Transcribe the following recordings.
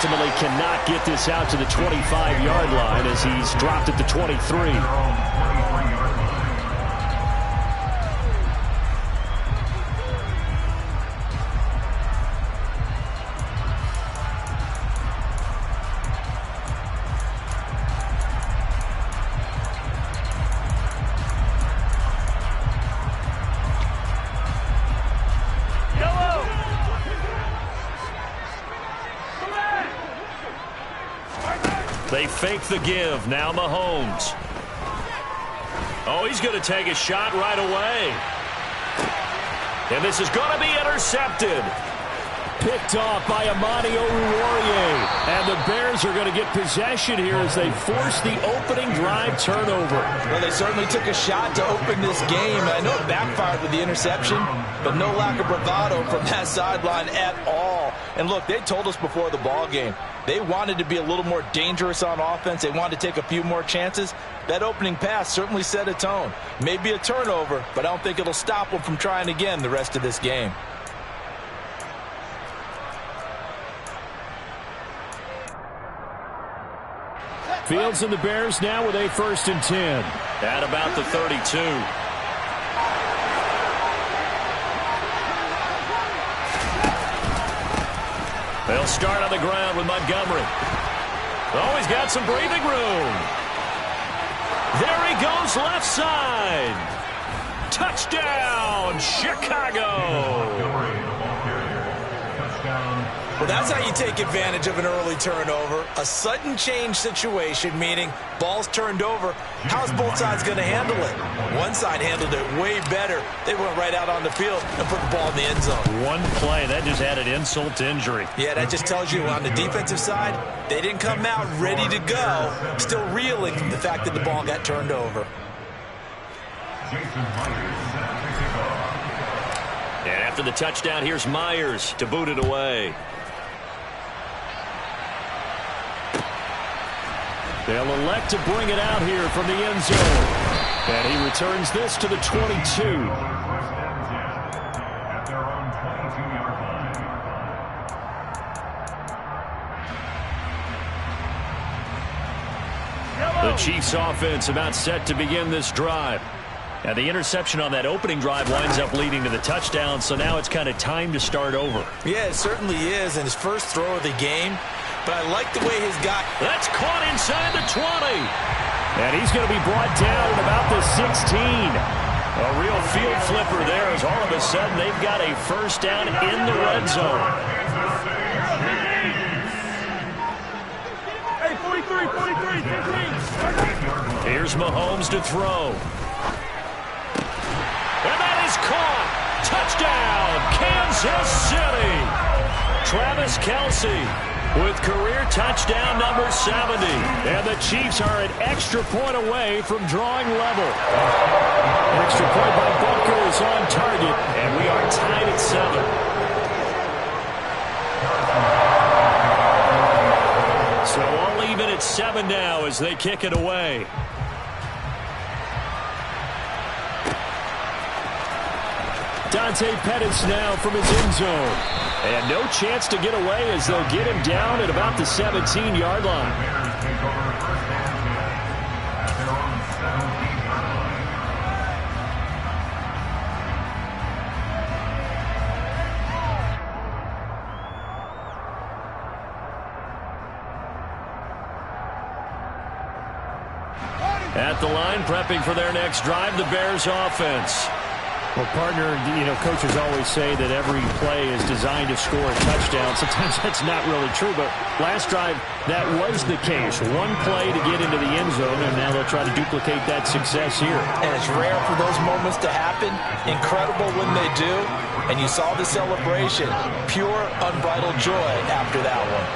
ultimately cannot get this out to the 25-yard line as he's dropped at the 23. They fake the give. Now Mahomes. Oh, he's going to take a shot right away. And this is going to be intercepted. Picked off by Amani Oruwariye. And the Bears are going to get possession here as they force the opening drive turnover. Well, they certainly took a shot to open this game. I know it backfired with the interception, but no lack of bravado from that sideline at all. And look, they told us before the ball game, they wanted to be a little more dangerous on offense. They wanted to take a few more chances. That opening pass certainly set a tone. Maybe a turnover, but I don't think it'll stop them from trying again the rest of this game. Fields and the Bears now with a 1st and 10. At about the 32. They'll start on the ground with Montgomery. Oh, he's got some breathing room. There he goes left side. Touchdown, Chicago. Well, that's how you take advantage of an early turnover. A sudden change situation, meaning ball's turned over. How's both sides going to handle it? One side handled it way better. They went right out on the field and put the ball in the end zone. One play, that just added insult to injury. Yeah, that just tells you on the defensive side, they didn't come out ready to go, still reeling from the fact that the ball got turned over. And after the touchdown, here's Myers to boot it away. They'll elect to bring it out here from the end zone. And he returns this to the 22. The Chiefs offense about set to begin this drive. And the interception on that opening drive winds up leading to the touchdown, so now it's kind of time to start over. Yeah, it certainly is, and his first throw of the game. But I like the way he's got. That's caught inside the 20. And he's going to be brought down at about the 16. A real field flipper there as all of a sudden they've got a first down in the red zone. Hey, 43, 15. Here's Mahomes to throw. And that is caught. Touchdown, Kansas City. Travis Kelce with career touchdown number 70. And the Chiefs are an extra point away from drawing level. An extra point by Butker is on target, and we are tied at 7. So all even at 7 now as they kick it away. Dante Pettis now from his end zone. And no chance to get away as they'll get him down at about the 17-yard line. At the line, prepping for their next drive, the Bears offense. Well, partner, coaches always say that every play is designed to score a touchdown. Sometimes that's not really true, but last drive, that was the case. One play to get into the end zone, and now they'll try to duplicate that success here. And it's rare for those moments to happen. Incredible when they do. And you saw the celebration. Pure, unbridled joy after that one.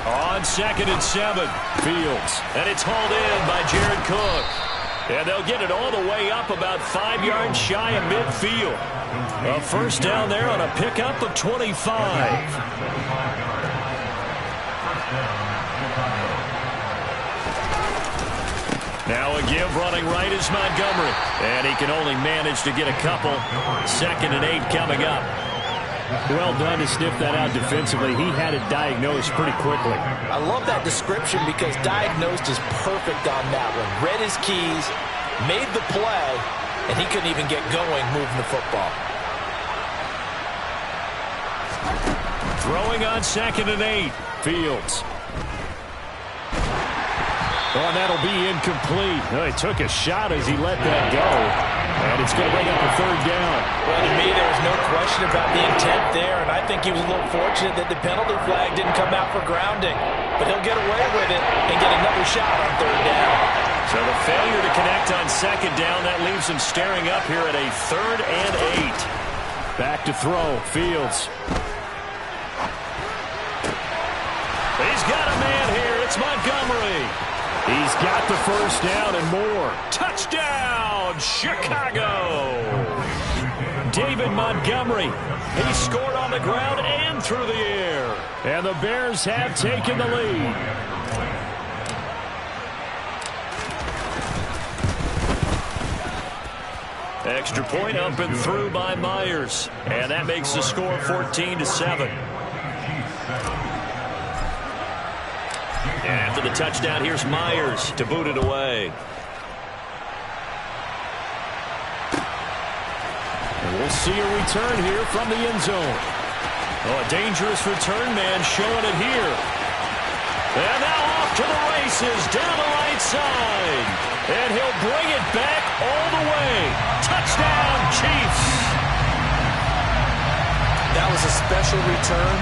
On 2nd and 7, Fields. And it's hauled in by Jared Cook. And they'll get it all the way up about 5 yards shy of midfield. A first down there on a pickup of 25. Now a give running right is Montgomery. And he can only manage to get a couple. 2nd and 8 coming up. Well done to sniff that out defensively. He had it diagnosed pretty quickly. I love that description because diagnosed is perfect on that one. Read his keys, made the play, and he couldn't even get going moving the football. Throwing on 2nd and 8. Fields. Oh, that'll be incomplete. Oh, he took a shot as he let that go. And it's going to bring up a 3rd down. Well, to me, there was no question about the intent there, and I think he was a little fortunate that the penalty flag didn't come out for grounding. But he'll get away with it and get another shot on 3rd down. So the failure to connect on 2nd down, that leaves him staring up here at a 3rd and 8. Back to throw. Fields. He's got a man here. It's Montgomery. He's got the 1st down and more. Touchdown, Chicago. David Montgomery. He scored on the ground and through the air. And the Bears have taken the lead. Extra point up and through by Myers. And that makes the score 14-7. And after the touchdown, here's Myers to boot it away. And we'll see a return here from the end zone. Oh, a dangerous return man showing it here. And now off to the races down the right side. And he'll bring it back all the way. Touchdown, Chiefs. That was a special return,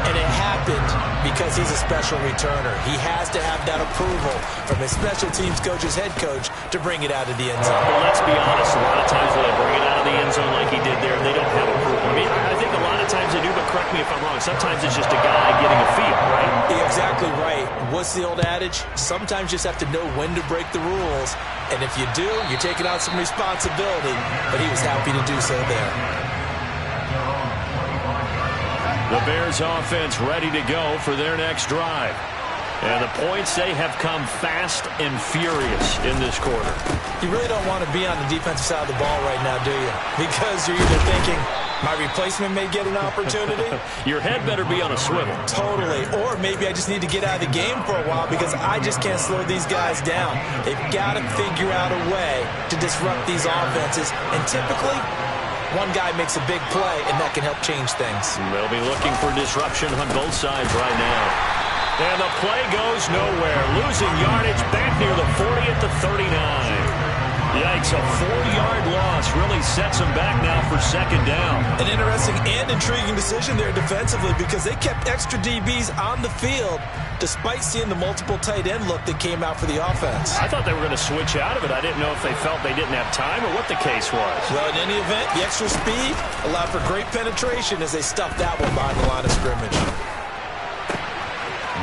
and it happened because he's a special returner. He has to have that approval from his special teams coach, his head coach, to bring it out of the end zone. Well, let's be honest. A lot of times when they bring it out of the end zone like he did there, they don't have approval. I mean, I think a lot of times they do, but correct me if I'm wrong. Sometimes it's just a guy getting a feel, right? You're exactly right. What's the old adage? Sometimes you just have to know when to break the rules. And if you do, you're taking on some responsibility. But he was happy to do so there. The Bears offense ready to go for their next drive. And the points, they have come fast and furious in this quarter. You really don't want to be on the defensive side of the ball right now, do you? Because you're either thinking, my replacement may get an opportunity. Your head better be on a swivel. Totally. Or maybe I just need to get out of the game for a while because I just can't slow these guys down. They've got to figure out a way to disrupt these offenses. And typically, one guy makes a big play, and that can help change things. They'll be looking for disruption on both sides right now. And the play goes nowhere. Losing yardage back near the 40 at the 39. Yikes, a 4-yard loss really sets them back now for 2nd down. An interesting and intriguing decision there defensively because they kept extra DBs on the field despite seeing the multiple tight end look that came out for the offense. I thought they were going to switch out of it. I didn't know if they felt they didn't have time or what the case was. Well, in any event, the extra speed allowed for great penetration as they stuffed that one behind the line of scrimmage.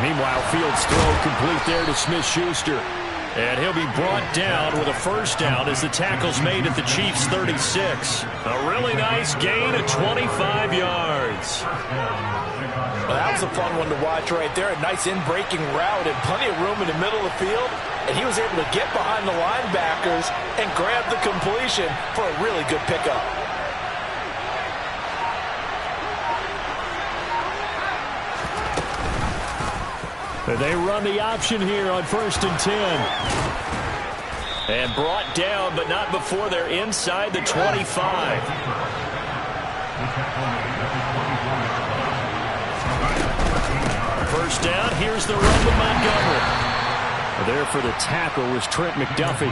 Meanwhile, Fields' throw complete there to Smith-Schuster. And he'll be brought down with a 1st down as the tackle's made at the Chiefs' 36. A really nice gain of 25 yards. Well, that was a fun one to watch right there. A nice in-breaking route and plenty of room in the middle of the field. And he was able to get behind the linebackers and grab the completion for a really good pickup. They run the option here on 1st and 10. And brought down, but not before they're inside the 25. First down, here's the run to Montgomery. There for the tackle was Trent McDuffie.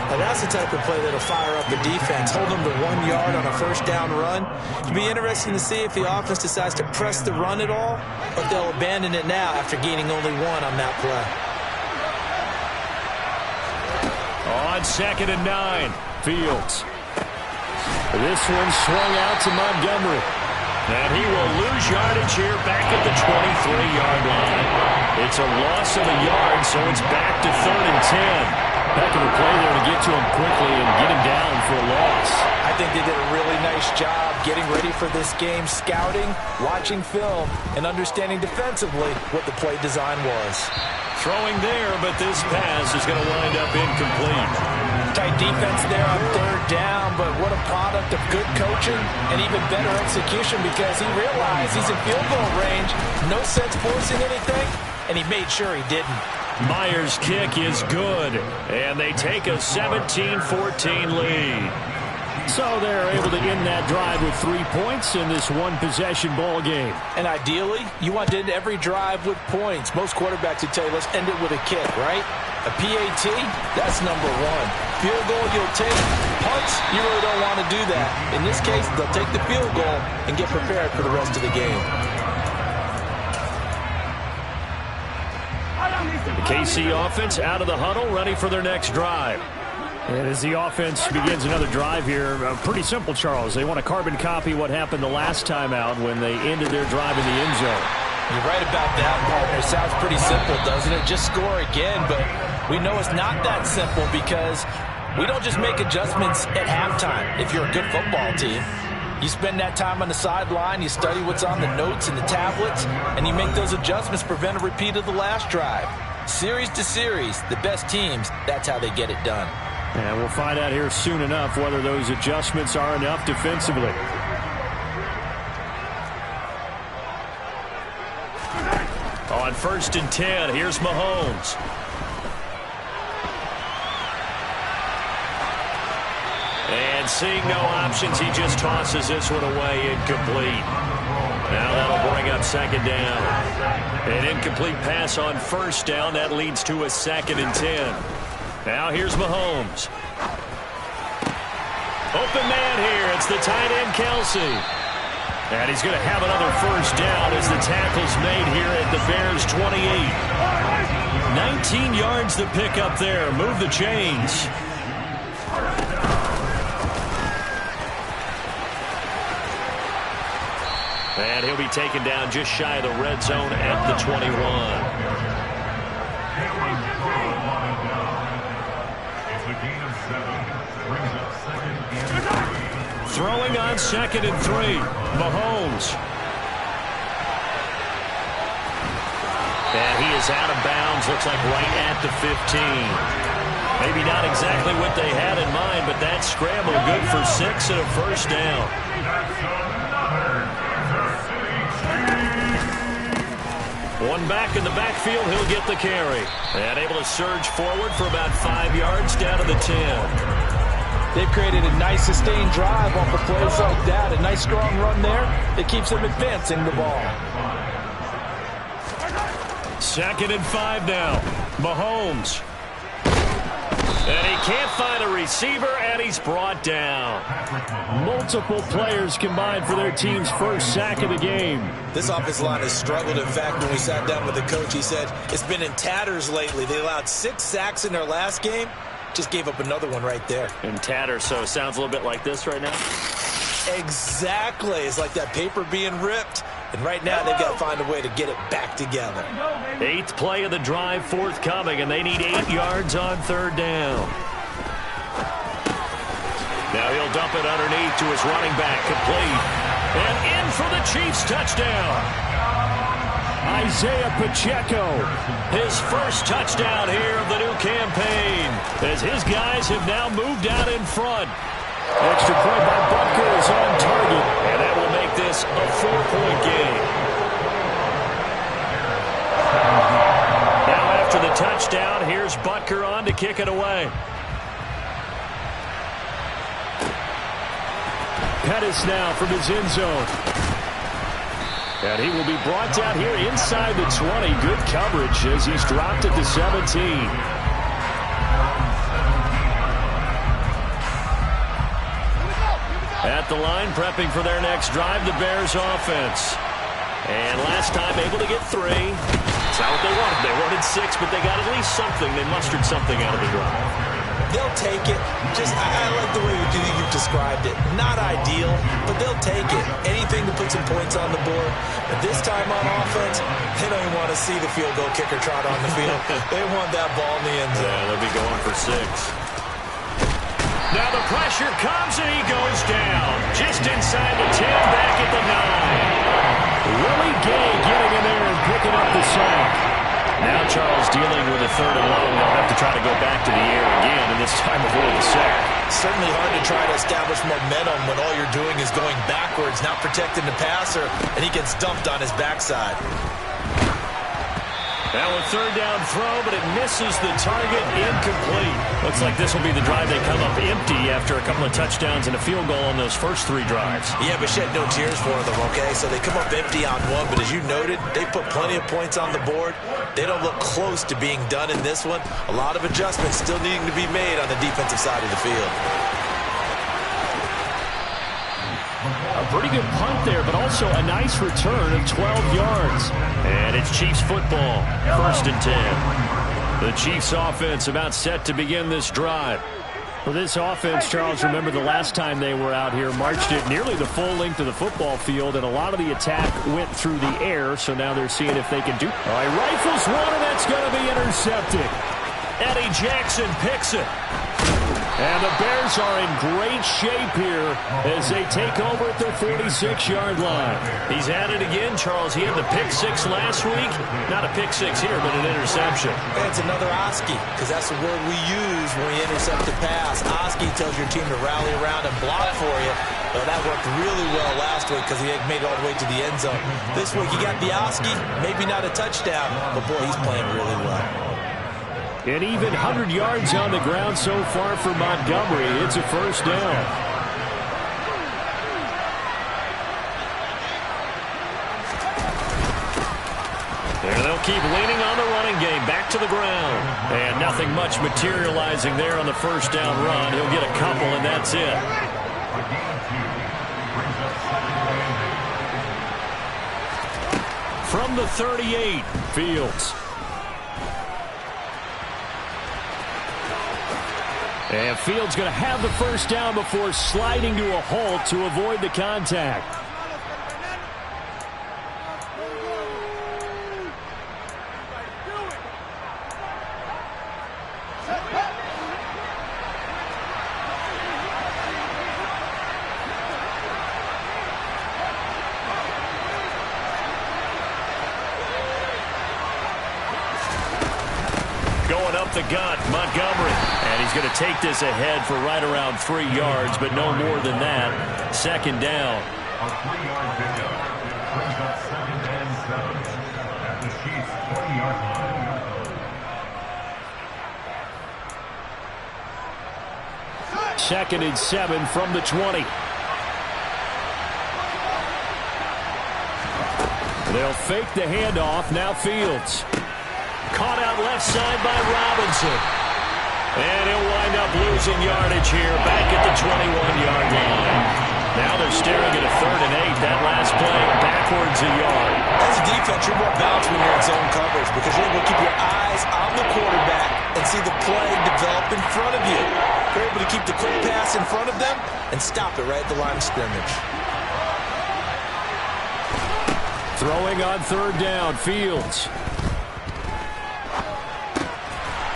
Now that's the type of play that'll fire up the defense. Hold them to 1 yard on a 1st down run. It'll be interesting to see if the offense decides to press the run at all, or if they'll abandon it now after gaining only 1 on that play. On 2nd and 9, Fields. This one swung out to Montgomery. And he will lose yardage here back at the 23-yard line. It's a loss of a yard, so it's back to 3rd and 10. Heck of a play there to get to him quickly and get him down for a loss. I think they did a really nice job getting ready for this game, scouting, watching film, and understanding defensively what the play design was. Throwing there, but this pass is going to wind up incomplete. Tight defense there on third down, but what a product of good coaching and even better execution because he realized he's in field goal range. No sense forcing anything, and he made sure he didn't. Myers' kick is good, and they take a 17-14 lead. So they're able to end that drive with 3 points in this one-possession ball game. And ideally, you want to end every drive with points. Most quarterbacks would tell you, let's end it with a kick, right? A PAT, that's number one. Field goal, you'll take. Punts, you really don't want to do that. In this case, they'll take the field goal and get prepared for the rest of the game. The KC offense out of the huddle, ready for their next drive. And as the offense begins another drive here, pretty simple, Charles. They want to carbon copy what happened the last time out when they ended their drive in the end zone. You're right about that, partner. Sounds pretty simple, doesn't it? Just score again, but we know it's not that simple because we don't just make adjustments at halftime if you're a good football team. You spend that time on the sideline, you study what's on the notes and the tablets, and you make those adjustments to prevent a repeat of the last drive. Series to series, the best teams, that's how they get it done. And we'll find out here soon enough whether those adjustments are enough defensively. On 1st and 10, here's Mahomes. And seeing no options, he just tosses this one away, incomplete. Now that'll bring up 2nd down. An incomplete pass on 1st down. That leads to a 2nd and 10. Now here's Mahomes. Open man here. It's the tight end, Kelsey. And he's going to have another 1st down as the tackle's made here at the Bears' 28. 19 yards to pick up there. Move the chains. And he'll be taken down just shy of the red zone at the 21. Throwing on 2nd and 3. Mahomes. And he is out of bounds. Looks like right at the 15. Maybe not exactly what they had in mind, but that scramble good for 6 and a 1st down. One back in the backfield, he'll get the carry. And able to surge forward for about 5 yards down to the 10. They've created a nice sustained drive off of plays like that. A nice strong run there that keeps them advancing the ball. 2nd and 5 now. Mahomes. And he can't find a receiver, and he's brought down. Multiple players combined for their team's 1st sack of the game. This offensive line has struggled. In fact, when we sat down with the coach, he said it's been in tatters lately. They allowed 6 sacks in their last game. Just gave up another one right there. In tatters, so it sounds a little bit like this right now. Exactly. It's like that paper being ripped. And right now, they've got to find a way to get it back together. 8th play of the drive forthcoming, and they need 8 yards on 3rd down. Now he'll dump it underneath to his running back, complete. And in for the Chiefs touchdown. Isaiah Pacheco. His 1st touchdown here of the new campaign, as his guys have now moved out in front. Extra point by Butker is on target. And that will make this a 4-point game. Now after the touchdown, here's Butker on to kick it away. Pettis now from his end zone. And he will be brought down here inside the 20. Good coverage as he's dropped at the 17. At the line, prepping for their next drive, the Bears offense. And last time able to get 3. It's not what they wanted. They wanted 6, but they got at least something. They mustered something out of the drive. They'll take it. I like the way you've described it. Not ideal, but they'll take it. Anything to put some points on the board. But this time on offense, they don't even want to see the field goal kicker trot on the field. They want that ball in the end zone. Yeah, they'll be going for 6. Now the pressure comes and he goes down. Just inside the 10, back at the 9. Willie Gay getting in there and picking up the sack. Now Charles dealing with a 3rd and long. They'll have to try to go back to the air again, and this time avoid the sack. Certainly hard to try to establish momentum when all you're doing is going backwards, not protecting the passer, and he gets dumped on his backside. Now a 3rd down throw, but it misses the target, incomplete. Looks like this will be the drive they come up empty after a couple of touchdowns and a field goal on those first 3 drives. Yeah, but shed no tears for them, okay? So they come up empty on one, but as you noted, they put plenty of points on the board. They don't look close to being done in this one. A lot of adjustments still needing to be made on the defensive side of the field. A pretty good punt there, but also a nice return of 12 yards. And it's Chiefs football, 1st and 10. The Chiefs offense about set to begin this drive. For this offense, Charles, remember the last time they were out here, marched it nearly the full length of the football field, and a lot of the attack went through the air, so now they're seeing if they can do. All right, rifles one, and that's going to be intercepted. Eddie Jackson picks it. And the Bears are in great shape here as they take over at their 46-yard line. He's at it again, Charles. He had the pick 6 last week. Not a pick 6 here, but an interception. It's another Oski, because that's the word we use when we intercept the pass. Oski tells your team to rally around and block for you. Well, that worked really well last week because he made it all the way to the end zone. This week, he got the Oski, maybe not a touchdown, but boy, he's playing really well. An even 100 yards on the ground so far for Montgomery. It's a 1st down. And they'll keep leaning on the running game. Back to the ground. And nothing much materializing there on the 1st down run. He'll get a couple, and that's it. From the 38, Fields. And Fields going to have the 1st down before sliding to a halt to avoid the contact. Going up the gut, Montgomery. And he's going to take this ahead for right around 3 yards, but no more than that. 2nd down. A 3-yard pickup brings up 2nd and 7 at the Chiefs' 20-yard line. 2nd and 7 from the 20. They'll fake the handoff. Now Fields. Caught out left side by Robinson. And he'll wind up losing yardage here back at the 21-yard line. Now they're staring at a 3rd and 8. That last play backwards a yard. As a defense, you're more balanced when you're in zone coverage because you're able to keep your eyes on the quarterback and see the play develop in front of you. You're able to keep the quick pass in front of them and stop it right at the line of scrimmage. Throwing on 3rd down, Fields.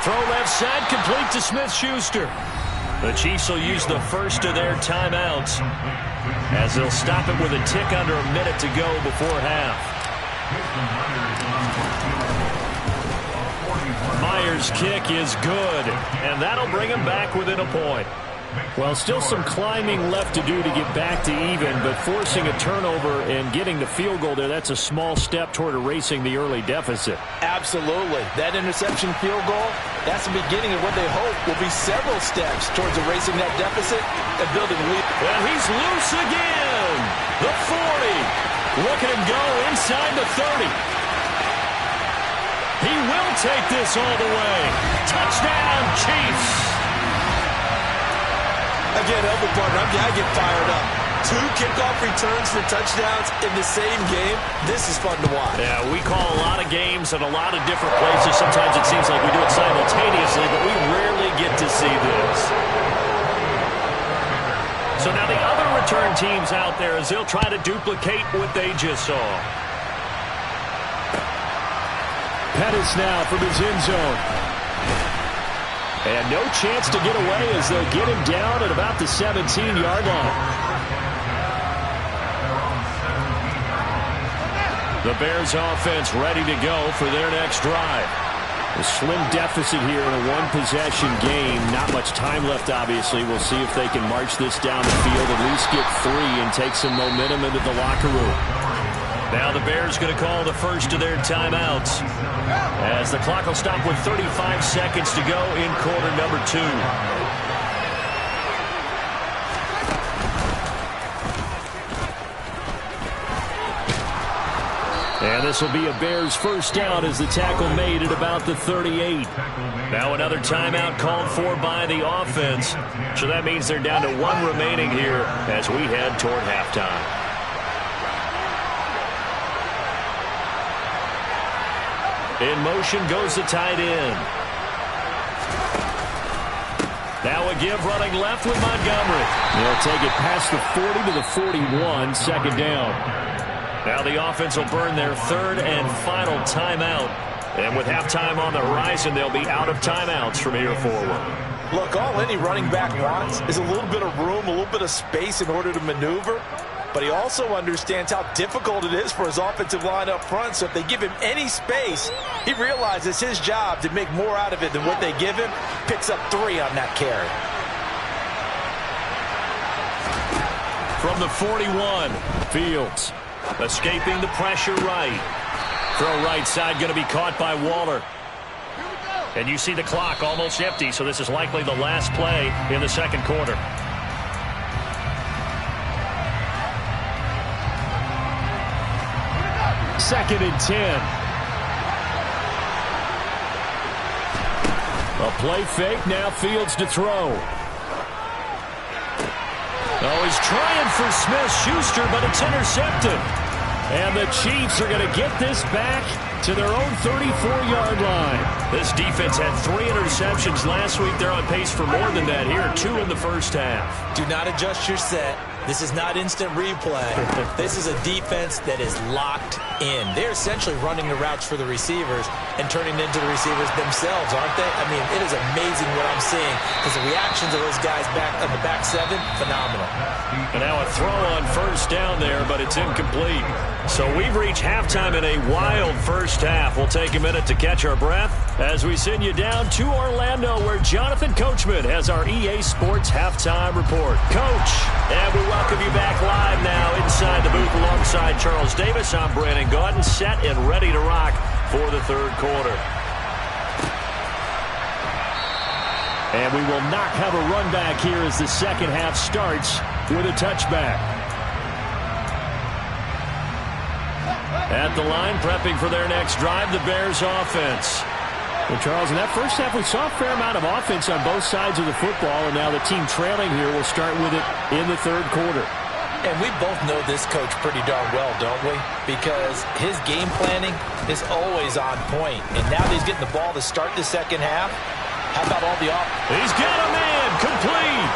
Throw left side, complete to Smith-Schuster. The Chiefs will use the first of their timeouts as they'll stop it with a tick under a minute to go before half. Myers' kick is good, and that'll bring him back within a point. Well, still some climbing left to do to get back to even, but forcing a turnover and getting the field goal there, that's a small step toward erasing the early deficit. Absolutely. That interception field goal, that's the beginning of what they hope will be several steps towards erasing that deficit and building a lead. And he's loose again. The 40. Look at him go inside the 30. He will take this all the way. Touchdown, Chiefs. Again, help me, partner. I get fired up. 2 kickoff returns for touchdowns in the same game. This is fun to watch. Yeah, we call a lot of games in a lot of different places. Sometimes it seems like we do it simultaneously, but we rarely get to see this. So now the other return teams out there as they'll try to duplicate what they just saw. Pettis now from his end zone. And no chance to get away as they'll get him down at about the 17-yard line. The Bears offense ready to go for their next drive. A slim deficit here in a one-possession game. Not much time left, obviously. We'll see if they can march this down the field, at least get 3 and take some momentum into the locker room. Now the Bears going to call the first of their timeouts as the clock will stop with 35 seconds to go in quarter number 2. And this will be a Bears first down as the tackle made at about the 38. Now another timeout called for by the offense. So that means they're down to 1 remaining here as we head toward halftime. In motion goes the tight end. Now a give running left with Montgomery. They'll take it past the 40 to the 41, second down. Now the offense will burn their 3rd and final timeout. And with halftime on the horizon, they'll be out of timeouts from here forward. Look, all any running back wants is a little bit of room, a little bit of space in order to maneuver. But he also understands how difficult it is for his offensive line up front. So if they give him any space, he realizes his job to make more out of it than what they give him. Picks up 3 on that carry. From the 41, Fields. Escaping the pressure right. Throw right side going to be caught by Waller. And you see the clock almost empty, so this is likely the last play in the second quarter. Second and 10. A play fake, now Fields to throw. Oh, he's trying for Smith-Schuster, but it's intercepted. And the Chiefs are going to get this back to their own 34-yard line. This defense had 3 interceptions last week. They're on pace for more than that here, 2 in the first half. Do not adjust your set. This is not instant replay. This is a defense that is locked in. They're essentially running the routes for the receivers and turning it into the receivers themselves, aren't they? I mean, it is amazing what I'm seeing because the reactions of those guys back on the back 7, phenomenal. And now a throw on first down there, but it's incomplete. So we've reached halftime in a wild first half. We'll take a minute to catch our breath as we send you down to Orlando where Jonathan Coachman has our EA Sports halftime report. Coach, and we welcome you back live now inside the booth alongside Charles Davis. I'm Brandon Gaudin, set and ready to rock for the third quarter. And we will not have a run back here as the second half starts with a touchback. At the line, prepping for their next drive, the Bears offense. Well, Charles, in that first half, we saw a fair amount of offense on both sides of the football, and now the team trailing here will start with it in the third quarter. And we both know this coach pretty darn well, don't we? Because his game planning is always on point. And now that he's getting the ball to start the second half, how about all the He's got a man, complete.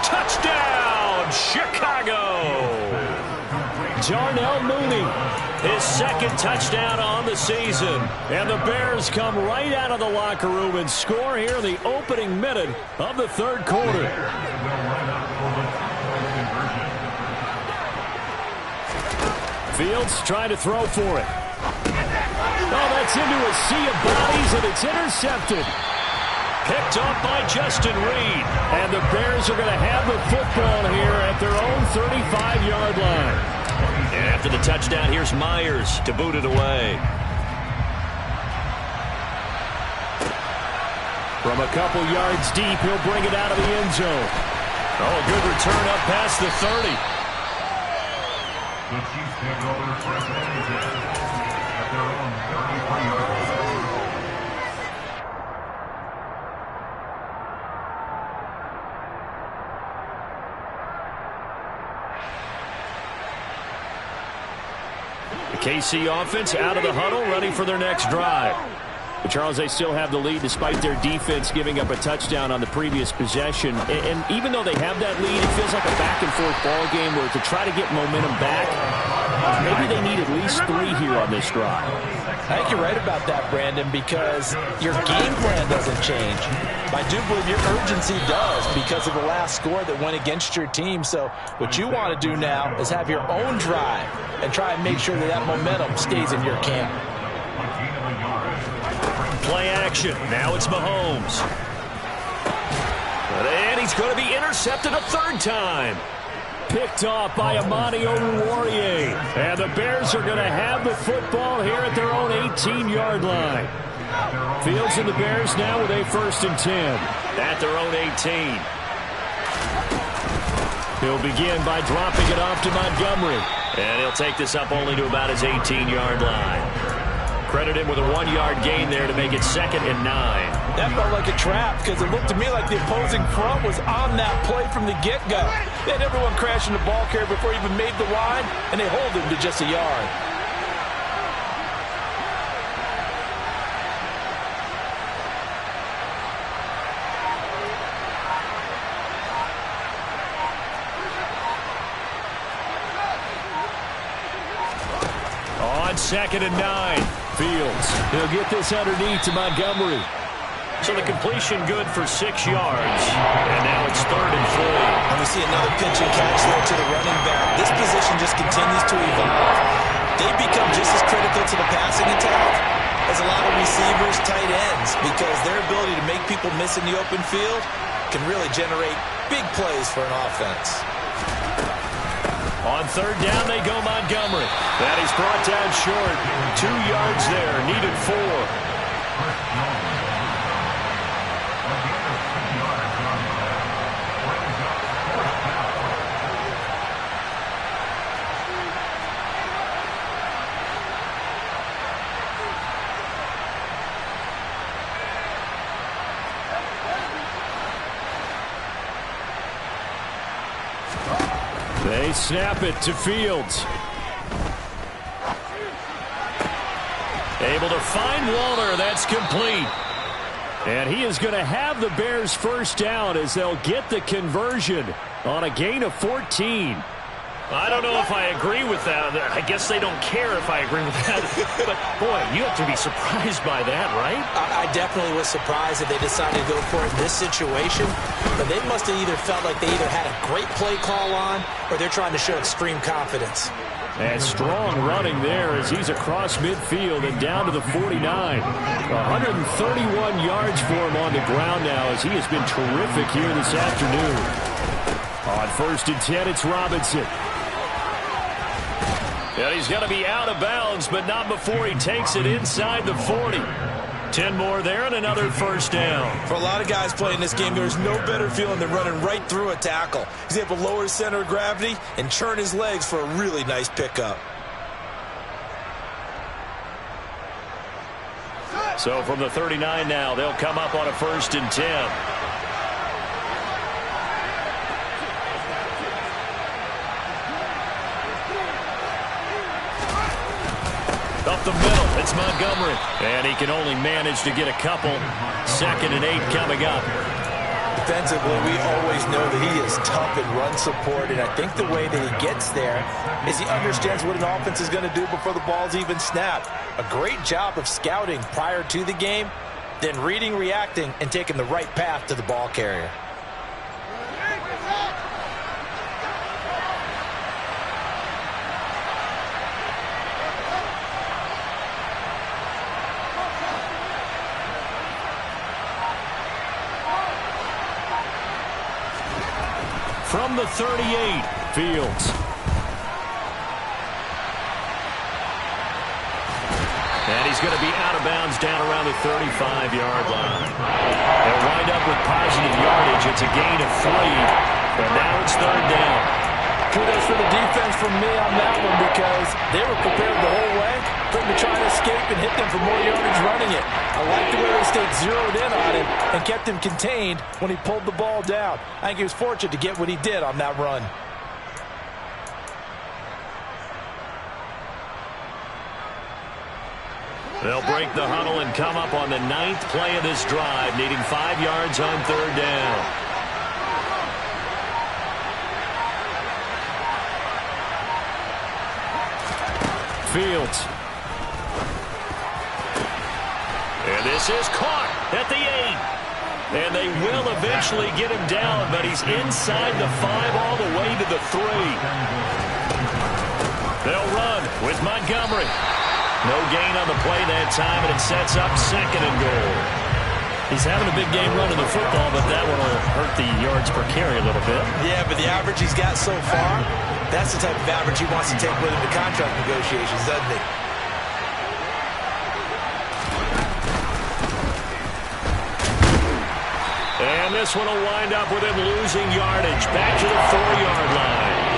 Touchdown, Chicago. Darnell Mooney, his second touchdown on the season. And the Bears come right out of the locker room and score here in the opening minute of the third quarter. Fields trying to throw for it. Oh, that's into a sea of bodies, and it's intercepted. Picked up by Justin Reed. And the Bears are going to have the football here at their own 35-yard line. And after the touchdown, here's Myers to boot it away. From a couple yards deep, he'll bring it out of the end zone. Oh, a good return up past the 30. The Chiefs take over first and 10 at their own 33-yard line. KC offense out of the huddle, ready for their next drive. But Charles, they still have the lead despite their defense giving up a touchdown on the previous possession. And even though they have that lead, it feels like a back-and-forth ball game where to try to get momentum back, maybe they need at least 3 here on this drive. I think you're right about that, Brandon, because your game plan doesn't change. I do believe your urgency does because of the last score that went against your team. So what you want to do now is have your own drive and try and make sure that that momentum stays in your camp. Play action. Now it's Mahomes. And he's going to be intercepted a 3rd time. Picked off by Amani Oruwariye. And the Bears are going to have the football here at their own 18-yard line. Fields and the Bears now with a 1st and 10. At their own 18. He'll begin by dropping it off to Montgomery. And he'll take this up only to about his 18-yard line. Credit him with a 1-yard gain there to make it 2nd and 9. That felt like a trap because it looked to me like the opposing front was on that play from the get-go. They had everyone crashing the ball carrier before he even made the line, and they hold him to just a yard. On 2nd and 9. Fields. He'll get this underneath to Montgomery. So the completion good for 6 yards. And now it's 3rd and 4. And we see another pitch and catch there to the running back. This position just continues to evolve. They become just as critical to the passing attack as a lot of receivers, tight ends, because their ability to make people miss in the open field can really generate big plays for an offense. On 3rd down, they go Montgomery. That is brought down short. 2 yards there, needed 4. They snap it to Fields. Able to find Waller. That's complete. And he is going to have the Bears 1st down as they'll get the conversion on a gain of 14. I don't know if I agree with that. I guess they don't care if I agree with that. But, boy, you have to be surprised by that, right? I definitely was surprised that they decided to go for it in this situation. But they must have either felt like they either had a great play call on or they're trying to show extreme confidence. And strong running there as he's across midfield and down to the 49. 131 yards for him on the ground now as he has been terrific here this afternoon. On 1st and 10, it's Robinson. And he's going to be out of bounds, but not before he takes it inside the 40. 10 more there and another 1st down. For a lot of guys playing this game, there's no better feeling than running right through a tackle. He's able to lower his center of gravity and churn his legs for a really nice pickup. So from the 39 now, they'll come up on a 1st and 10. Up the middle, it's Montgomery. And he can only manage to get a couple. 2nd and 8 coming up. Defensively, we always know that he is tough in run support, and I think the way that he gets there is he understands what an offense is going to do before the ball's even snapped. A great job of scouting prior to the game, then reading, reacting, and taking the right path to the ball carrier. From the 38, Fields. And he's going to be out of bounds down around the 35-yard line. They'll wind up with positive yardage. It's a gain of 3. And now it's 3rd down. Kudos for the defense from me on that one because they were prepared the whole way for him to try to escape and hit them for more yardage running it. I like the way they stayed zeroed in on him and kept him contained when he pulled the ball down. I think he was fortunate to get what he did on that run. They'll break the huddle and come up on the 9th play of this drive, needing 5 yards on 3rd down. Fields. And this is caught at the 8. And they will eventually get him down, but he's inside the 5 all the way to the 3. They'll run with Montgomery. No gain on the play that time, and it sets up 2nd and goal. He's having a big game running the football, but that one will hurt the yards per carry a little bit. Yeah, but the average he's got so far, that's the type of average he wants to take with him to contract negotiations, doesn't he? And this one will wind up with him losing yardage back to the 4-yard line.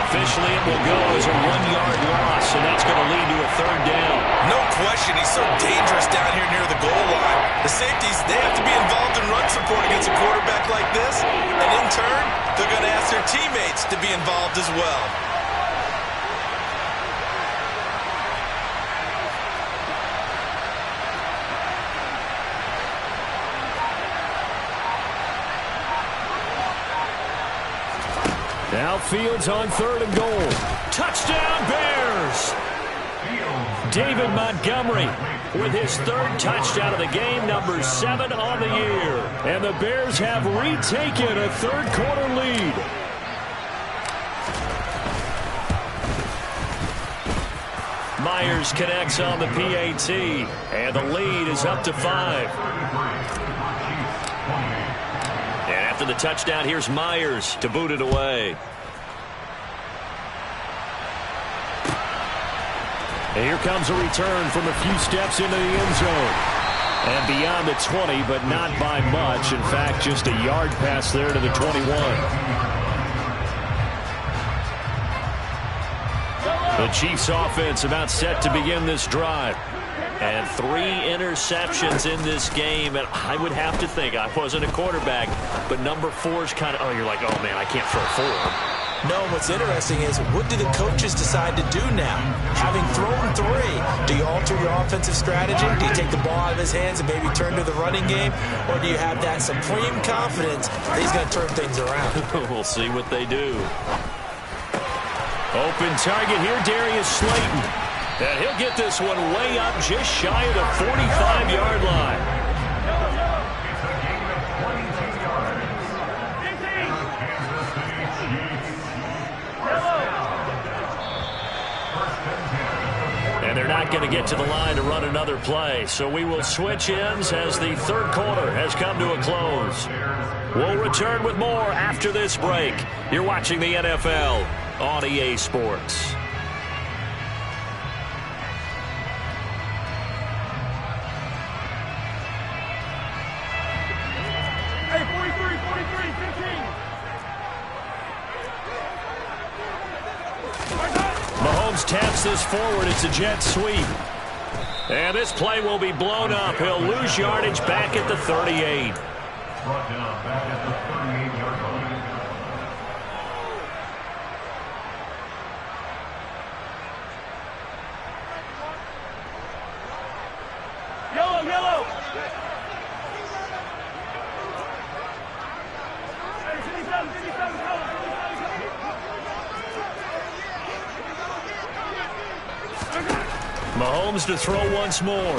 Officially, it will go as a 1-yard loss, and that's going to lead to a 3rd down. No question, he's so dangerous down here near the goal line. The safeties, they have to be involved in run support against a quarterback like this, and in turn, they're going to ask their teammates to be involved as well. Now Fields on 3rd and goal. Touchdown, Bears! David Montgomery with his 3rd touchdown of the game, number 7 on the year. And the Bears have retaken a 3rd quarter lead. Myers connects on the PAT, and the lead is up to 5. And after the touchdown, here's Myers to boot it away. And here comes a return from a few steps into the end zone. And beyond the 20, but not by much. In fact, just a yard pass there to the 21. The Chiefs offense about set to begin this drive. And 3 interceptions in this game. And I would have to think, I wasn't a quarterback, but number 4's kind of, you're like, oh, man, I can't throw 4. No, what's interesting is, what do the coaches decide to do now? Having thrown 3, do you alter your offensive strategy? Do you take the ball out of his hands and maybe turn to the running game? Or do you have that supreme confidence that he's going to turn things around? We'll see what they do. Open target here, Darius Slayton. And he'll get this one way up just shy of the 45-yard line. And they're not going to get to the line to run another play. So we will switch ends as the 3rd quarter has come to a close. We'll return with more after this break. You're watching the NFL on EA Sports. Hey, 43, 15. Mahomes taps this forward. It's a jet sweep. And this play will be blown up. He'll lose yardage back at the 38. Brought down back at the 38-yard line. Yellow. Hey, 57, Mahomes to throw once more.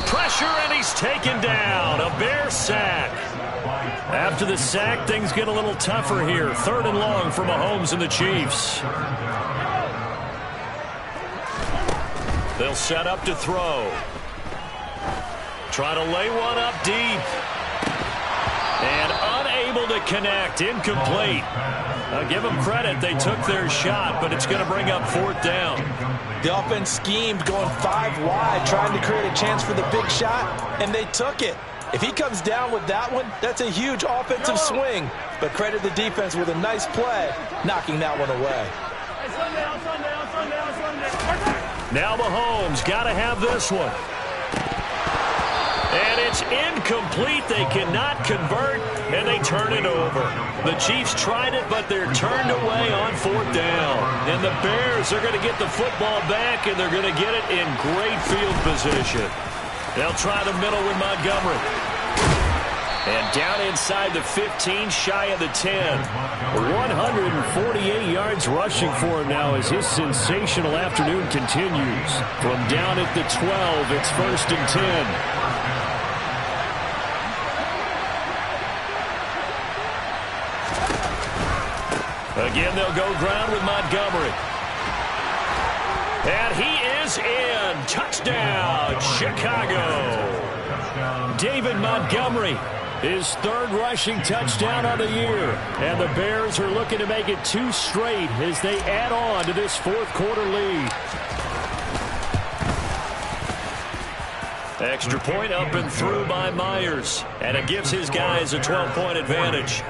Pressure, and he's taken down. A Bear sack. After the sack, things get a little tougher here. 3rd and long for Mahomes and the Chiefs. They'll set up to throw. Try to lay one up deep. And unable to connect. Incomplete. I'll give them credit. They took their shot, but it's going to bring up 4th down. The offense schemed going 5 wide, trying to create a chance for the big shot, and they took it. If he comes down with that one, that's a huge offensive swing. But credit the defense with a nice play, knocking that one away. Now Mahomes got to have this one. And it's incomplete. They cannot convert, and they turn it over. The Chiefs tried it, but they're turned away on 4th down. And the Bears are going to get the football back, and they're going to get it in great field position. They'll try the middle with Montgomery. And down inside the 15, shy of the 10. 148 yards rushing for him now as his sensational afternoon continues. From down at the 12, it's 1st and 10. Again, they'll go ground with Montgomery. And he is in. Touchdown, Chicago. David Montgomery, his 3rd rushing touchdown of the year. And the Bears are looking to make it 2 straight as they add on to this 4th quarter lead. Extra point up and through by Myers. And it gives his guys a 12-point advantage.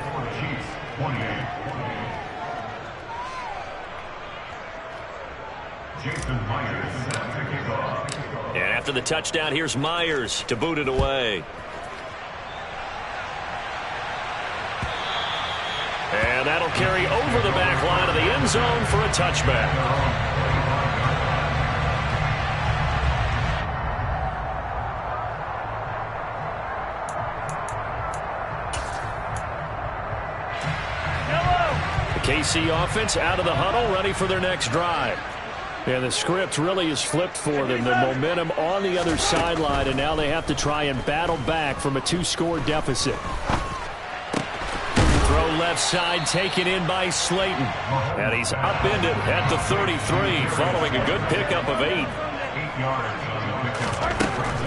And after the touchdown, here's Myers to boot it away. And that'll carry over the back line of the end zone for a touchback. The KC offense out of the huddle, ready for their next drive. And the script really is flipped for them. The momentum on the other sideline, and now they have to try and battle back from a 2-score deficit. Throw left side, taken in by Slayton. And he's upended at the 33, following a good pickup of 8.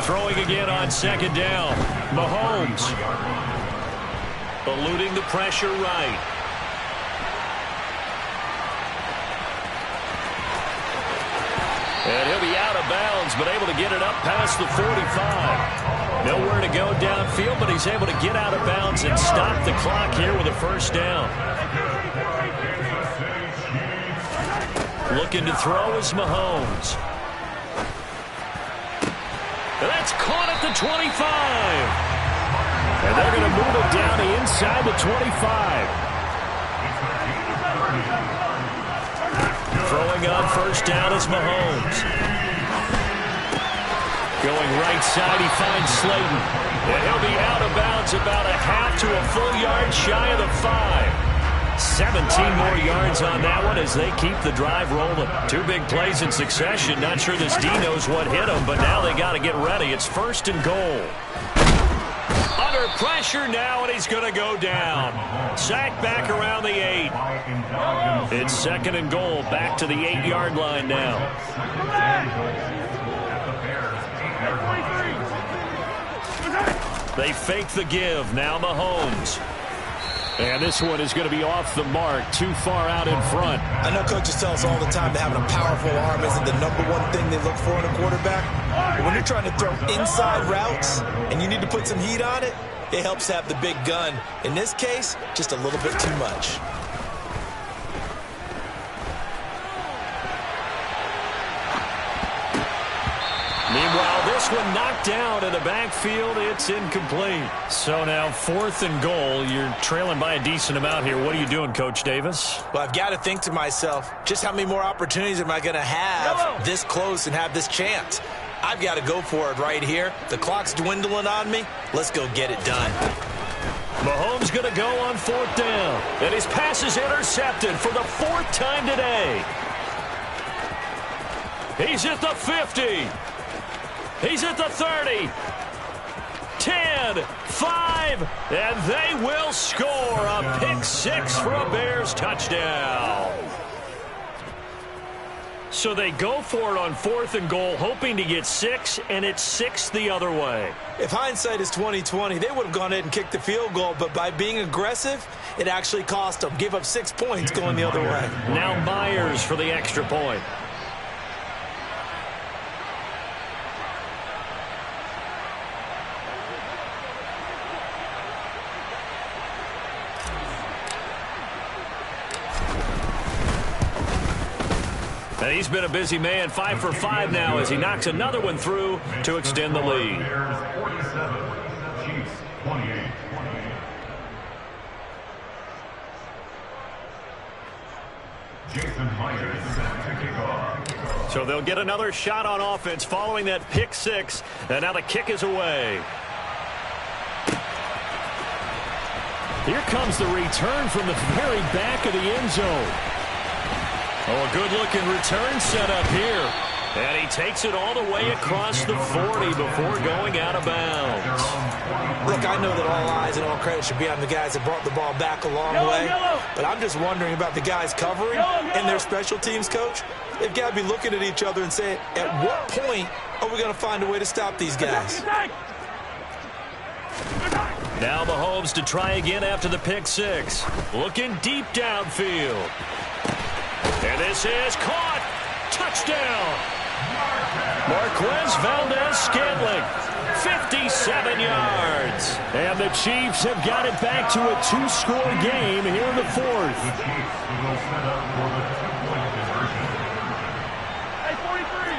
Throwing again on 2nd down. Mahomes. Eluding the pressure right. And he'll be out of bounds, but able to get it up past the 45. Nowhere to go downfield, but he's able to get out of bounds and stop the clock here with a 1st down. Looking to throw is Mahomes. And that's caught at the 25. And they're going to move it down to inside the 25. Throwing on 1st down is Mahomes. Going right side, he finds Slayton. And he'll be out of bounds about a half to a full yard shy of the 5. 17 more yards on that one as they keep the drive rolling. 2 big plays in succession. Not sure this D knows what hit him, but now they got to get ready. It's 1st and goal. Under pressure now, and he's going to go down. Sacked back around the 8. It's 2nd and goal, back to the 8-yard line now. They fake the give. Now Mahomes. And this one is going to be off the mark, too far out in front. I know coaches tell us all the time that having a powerful arm isn't the #1 thing they look for in a quarterback. But when you're trying to throw inside routes and you need to put some heat on it, it helps have the big gun. In this case, just a little bit too much. Meanwhile, this one knocked down in the backfield. It's incomplete. So now 4th and goal. You're trailing by a decent amount here. What are you doing, Coach Davis? Well, I've got to think to myself, just how many more opportunities am I going to have this close and have this chance? I've got to go for it right here. The clock's dwindling on me. Let's go get it done. Mahomes going to go on 4th down. And his pass is intercepted for the 4th time today. He's at the 50. He's at the 30. 10, 5, and they will score a pick-6 for a Bears touchdown. So they go for it on 4th and goal, hoping to get 6, and it's 6 the other way. If hindsight is 20/20, they would have gone ahead and kicked the field goal, but by being aggressive, it actually cost them. Give up 6 points going the other way. Now Myers for the extra point. And he's been a busy man, 5 for 5 now as he knocks another one through to extend the lead. Bears 47, Chiefs 28. Jason Myers set to kick off. So they'll get another shot on offense following that pick six. And now the kick is away. Here comes the return from the very back of the end zone. Oh, a good-looking return set up here. And he takes it all the way across the 40 before going out of bounds. Look, I know that all eyes and all credit should be on the guys that brought the ball back a long way. But I'm just wondering about the guys covering and their special teams coach. They've got to be looking at each other and saying, at what point are we going to find a way to stop these guys? Now Mahomes to try again after the pick six. Looking deep downfield. And this is caught. Touchdown. Marquez Valdez-Scantling. 57 yards. And the Chiefs have got it back to a two-score game here in the fourth. The Chiefs will set up for the two-point conversion. Hey, 43.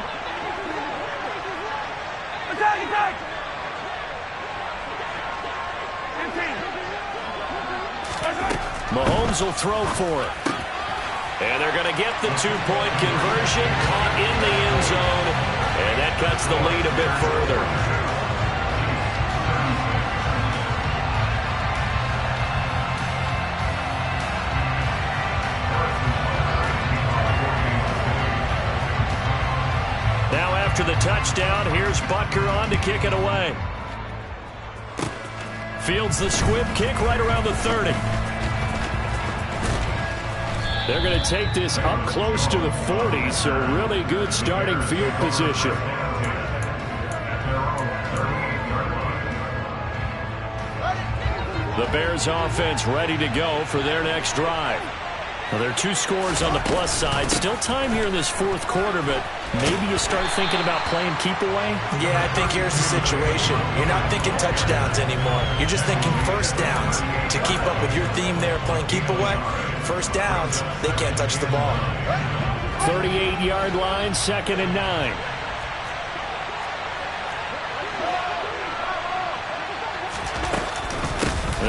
Attack, attack. 15. Mahomes will throw for it. And they're going to get the two-point conversion, caught in the end zone, and that cuts the lead a bit further. Now after the touchdown, here's Butker on to kick it away. Fields the squib kick right around the 30. They're going to take this up close to the 40, so really good starting field position. The Bears offense ready to go for their next drive. Well, there are two scores on the plus side. Still time here in this fourth quarter, but maybe you start thinking about playing keep away? Yeah, I think here's the situation. You're not thinking touchdowns anymore. You're just thinking first downs. To keep up with your theme there, playing keep away, first downs, they can't touch the ball. 38-yard line, 2nd and 9.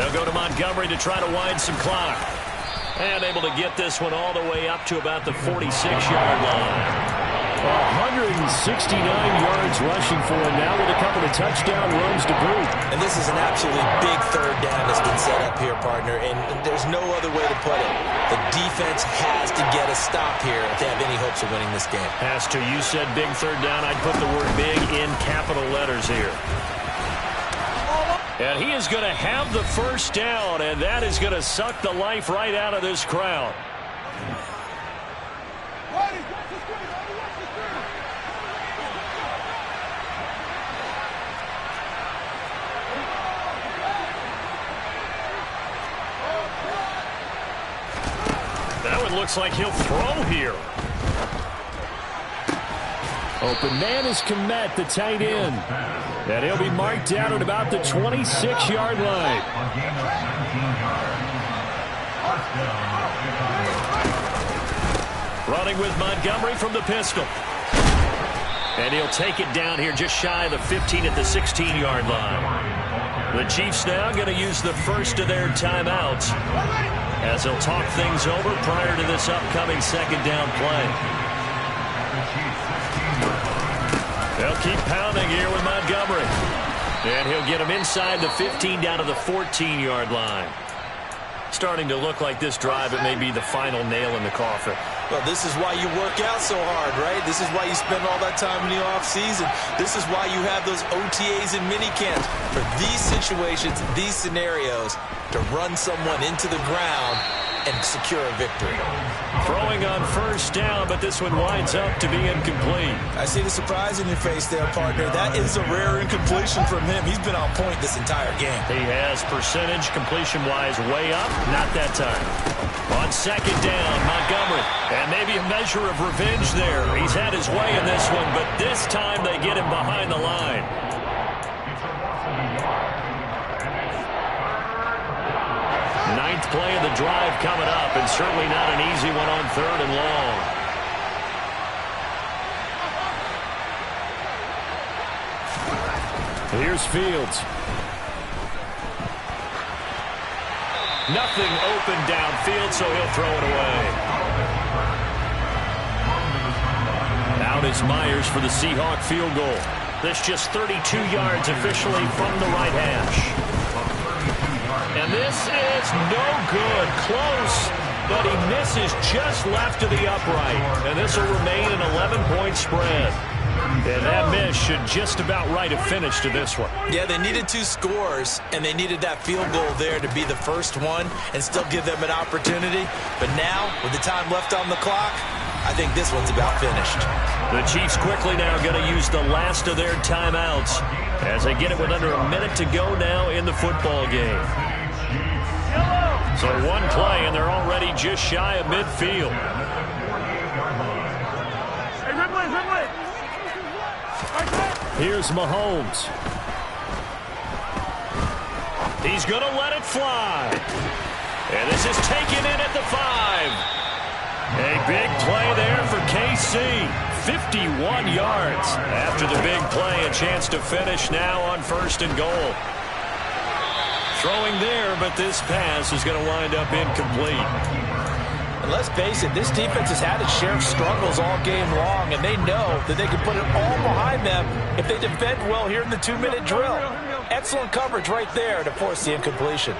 They'll go to Montgomery to try to wind some clock. And able to get this one all the way up to about the 46-yard line. 169 yards rushing for him now with a couple of touchdown runs to boot. And this is an absolutely big third down that's been set up here, partner, and there's no other way to put it. The defense has to get a stop here if they have any hopes of winning this game. Has to. You said big third down. I'd put the word big in capital letters here. And he is going to have the first down, and that is going to suck the life right out of this crowd. That one looks like he'll throw here. Open man is Komet, the tight end. And he'll be marked down at about the 26-yard line. Running with Montgomery from the pistol. And he'll take it down here just shy of the 15 at the 16-yard line. The Chiefs now going to use the first of their timeouts as they'll talk things over prior to this upcoming second down play. They'll keep pounding here with Montgomery. And he'll get him inside the 15 down to the 14-yard line. Starting to look like this drive, it may be the final nail in the coffin. Well, this is why you work out so hard, right? This is why you spend all that time in the offseason. This is why you have those OTAs and minicamps. For these situations, these scenarios, to run someone into the ground and secure a victory. Throwing on first down, but this one winds up to be incomplete. I see the surprise in your face there, partner. That is a rare incompletion from him. He's been on point this entire game. He has percentage completion-wise way up. Not that time. On second down, Montgomery. And maybe a measure of revenge there. He's had his way in this one, but this time they get him behind the line. Ninth play of the drive coming up, and certainly not an easy one on 3rd and long. Here's Fields. Nothing open downfield, so he'll throw it away. Out is Myers for the Seahawk field goal. This just 32 yards officially from the right hash. And this is no good. Close, but he misses just left of the upright. And this will remain an 11-point spread. And that miss should just about write a finish to this one. Yeah, they needed 2 scores, and they needed that field goal there to be the first one and still give them an opportunity. But now, with the time left on the clock, I think this one's about finished. The Chiefs quickly now going to use the last of their timeouts as they get it with under a minute to go now in the football game. So one play, and they're already just shy of midfield. Hey, Ridley, Ridley! Here's Mahomes. He's going to let it fly. And this is taken in at the 5. A big play there for KC. 51 yards. After the big play, a chance to finish now on 1st and goal. Throwing there, but this pass is going to wind up incomplete. And let's face it, this defense has had its share of struggles all game long, and they know that they can put it all behind them if they defend well here in the 2-minute drill. Excellent coverage right there to force the incompletion.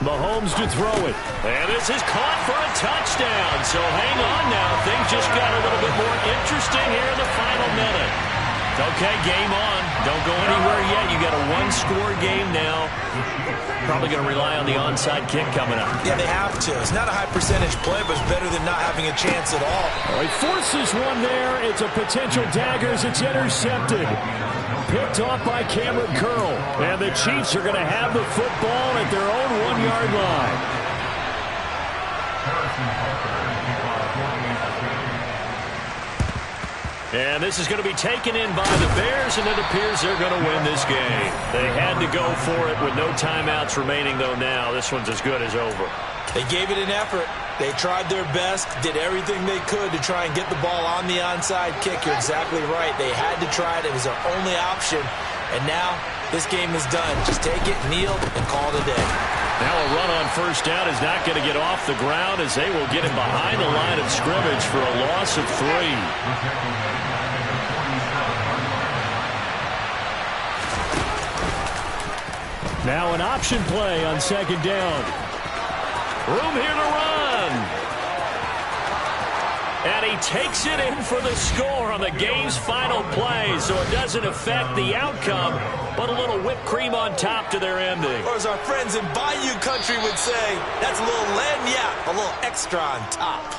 Mahomes to throw it. And this is caught for a touchdown. So hang on now. Things just got a little bit more interesting here in the final minute. Okay, game on. Don't go anywhere yet. You got a 1-score game now. Probably going to rely on the onside kick coming up. Yeah, they have to. It's not a high percentage play, but it's better than not having a chance at all. He forces one there. It's a potential dagger as it's intercepted. Picked off by Cameron Curl. And the Chiefs are going to have the football at their own 1-yard line. And this is going to be taken in by the Bears, and it appears they're going to win this game. They had to go for it with no timeouts remaining, though now. This one's as good as over. They gave it an effort. They tried their best, did everything they could to try and get the ball on the onside kick. You're exactly right. They had to try it. It was their only option. And now this game is done. Just take it, kneel, and call it a day. Now a run on 1st down is not going to get off the ground as they will get him behind the line of scrimmage for a loss of 3. Now an option play on 2nd down. Room here to run. And he takes it in for the score on the game's final play, so it doesn't affect the outcome, but a little whipped cream on top to their ending. Or as our friends in Bayou Country would say, that's a little lagniappe, a little extra on top.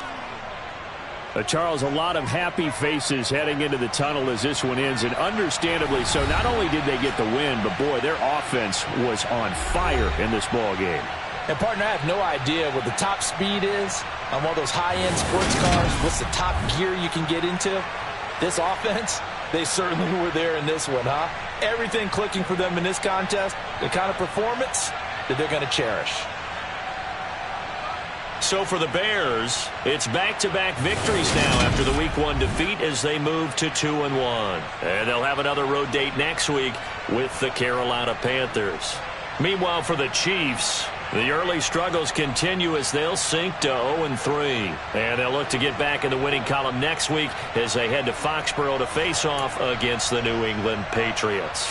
Charles, a lot of happy faces heading into the tunnel as this one ends, and understandably so. Not only did they get the win, but boy, their offense was on fire in this ball game. And, partner, I have no idea what the top speed is on one of those high-end sports cars. What's the top gear you can get into? This offense, they certainly were there in this one, huh? Everything clicking for them in this contest, the kind of performance that they're going to cherish. So for the Bears, it's back-to-back victories now after the Week 1 defeat as they move to 2-1. And they'll have another road date next week with the Carolina Panthers. Meanwhile, for the Chiefs, the early struggles continue as they'll sink to 0-3. And they'll look to get back in the winning column next week as they head to Foxborough to face off against the New England Patriots.